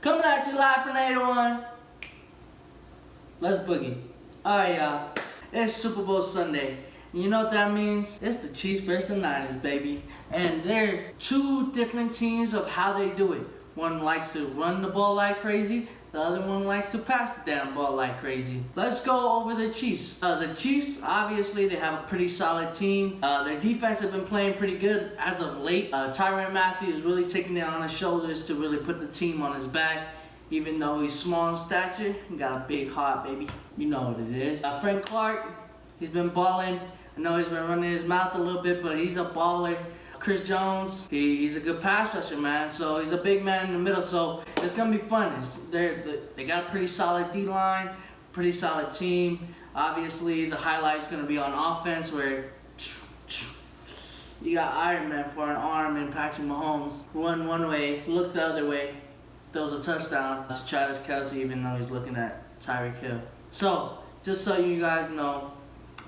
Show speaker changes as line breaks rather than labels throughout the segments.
Coming at you live from 801. Let's boogie. Alright, y'all. It's Super Bowl Sunday. You know what that means? It's the Chiefs versus the Niners, baby. And they're two different teams of how they do it. One likes to run the ball like crazy. The other one likes to pass the damn ball like crazy. Let's go over the Chiefs. The Chiefs, obviously, they have a pretty solid team. Their defense have been playing pretty good as of late. Tyrann Mathieu is really taking it on his shoulders to really put the team on his back. Even though he's small in stature, he got a big heart, baby. You know what it is. Frank Clark, he's been balling. I know he's been running his mouth a little bit, but he's a baller. Chris Jones, he's a good pass rusher, man. So he's a big man in the middle. So it's gonna be fun. They got a pretty solid D-line, pretty solid team. Obviously, the highlight's gonna be on offense, where you got Iron Man for an arm and Patrick Mahomes run one way, look the other way, throws a touchdown to Travis Kelce, even though he's looking at Tyreek Hill. So just so you guys know,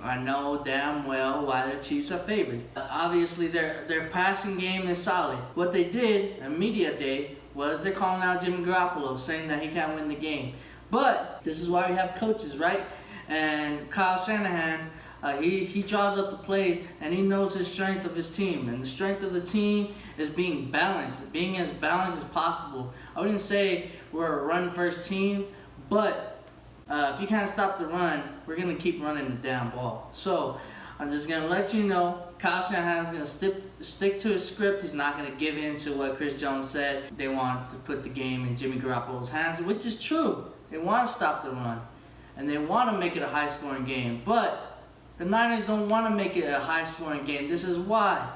I know damn well why the Chiefs are favored. Obviously, their passing game is solid. What they did on media day was they're calling out Jimmy Garoppolo, saying that he can't win the game. But this is why we have coaches, right? And Kyle Shanahan, he draws up the plays, and he knows his strength of his team. And the strength of the team is being balanced, being as balanced as possible. I wouldn't say we're a run-first team, but if you can't stop the run, we're going to keep running the damn ball. So I'm just going to let you know, Kyle Shanahan's going to stick to his script. He's not going to give in to what Chris Jones said. They want to put the game in Jimmy Garoppolo's hands, which is true. They want to stop the run, and they want to make it a high-scoring game. But the Niners don't want to make it a high-scoring game. This is why.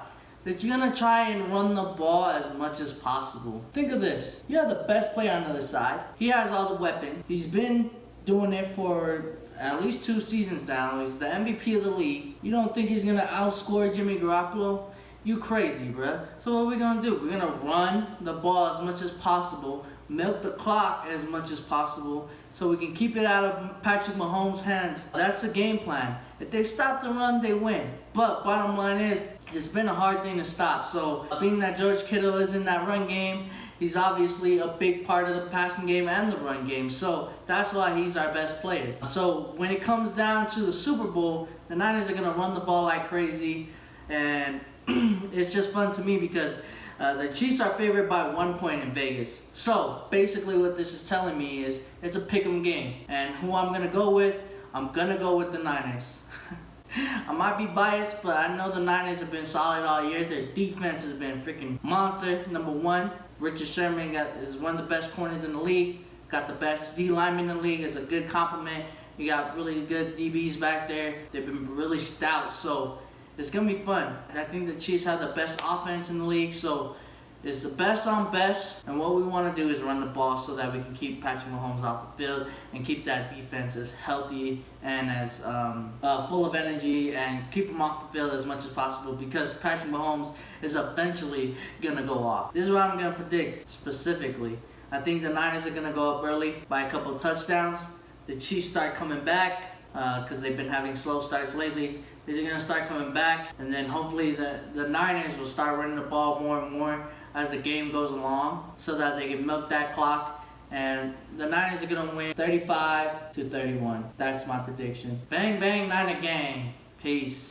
That you're going to try and run the ball as much as possible. Think of this. You have the best player on the other side. He has all the weapons. He's been doing it for at least 2 seasons now. He's the MVP of the league. You don't think he's going to outscore Jimmy Garoppolo? You crazy, bruh. So what are we going to do? We're going to run the ball as much as possible, milk the clock as much as possible, so we can keep it out of Patrick Mahomes' hands. That's the game plan. If they stop the run, they win. But bottom line is, it's been a hard thing to stop. So being that George Kittle is in that run game, he's obviously a big part of the passing game and the run game. So that's why he's our best player. So when it comes down to the Super Bowl, the Niners are going to run the ball like crazy. And it's just fun to me because the Chiefs are favored by 1 point in Vegas. So basically what this is telling me is it's a pick'em game. And who I'm going to go with, I'm going to go with the Niners. I might be biased, but I know the Niners have been solid all year. Their defense has been freaking monster. Number one, Richard Sherman is one of the best corners in the league. Got the best D lineman in the league. It's a good compliment. You got really good DBs back there. They've been really stout, so it's going to be fun. I think the Chiefs have the best offense in the league, so it's the best on best. And what we want to do is run the ball so that we can keep Patrick Mahomes off the field and keep that defense as healthy and as full of energy, and keep him off the field as much as possible, because Patrick Mahomes is eventually going to go off. This is what I'm going to predict specifically. I think the Niners are going to go up early by a couple of touchdowns. The Chiefs start coming back because they've been having slow starts lately. They're going to start coming back, and then hopefully the Niners will start running the ball more and more as the game goes along, so that they can milk that clock, and the Niners are going to win 35-31. That's my prediction. Bang, bang, Niner gang. Peace.